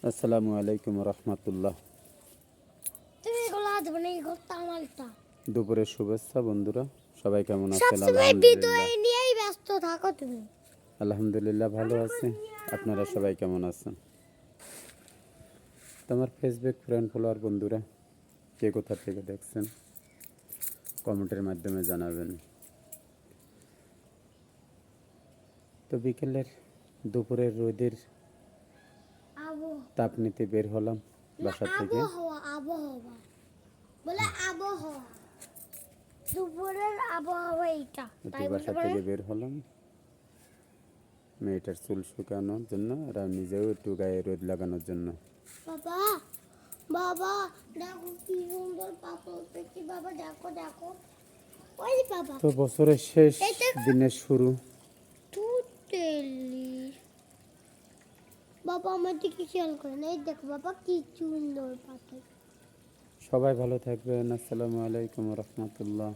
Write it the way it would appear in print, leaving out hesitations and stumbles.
আসসালামু আলাইকুম রহমতুল্লাহ। তুমি এগুলো আসবে না, এই ঘরটা আমারটা। দুপুরের শুভেচ্ছা বন্ধুরা, সবাই কেমন আছেন? সবসময় আলহামদুলিল্লাহ, ভিডিও নিয়েই ব্যস্ত থাকো তুমি। আলহামদুলিল্লাহ ভালো আছি। আপনারা সবাই কেমন আছেন? তোমার ফেসবুক ফ্রেন্ড ফলোয়ার বন্ধুরা কে কোথা থেকে দেখছেন কমেন্টের মাধ্যমে জানাবেন। তো বিকেলের দুপুরের রোদের তাপ নিতে বের হলাম বাসা থেকে। আবহাওয়া বলে আবহাওয়া, দুপুরের আবহাওয়া এইটা, একটু বাসা থেকে বের হলাম মেয়েটার চুল শুকানোর জন্য আর আমি নিজেও একটু গায়ে রোদ লাগানোর জন্য। বাবা বাবা দেখো কি সুন্দর পাপড় পেয়েছি, বাবা দেখো দেখো, ওই বাবা তো বছরের শেষ দিনের শুরু। তুতেলি বাবা আমার দিকে খেয়াল করে না, এই দেখো বাবা কি সুন্দর পাখি। সবাই ভালো থাকবেন। আসসালামু আলাইকুম রহমতুল্লাহ।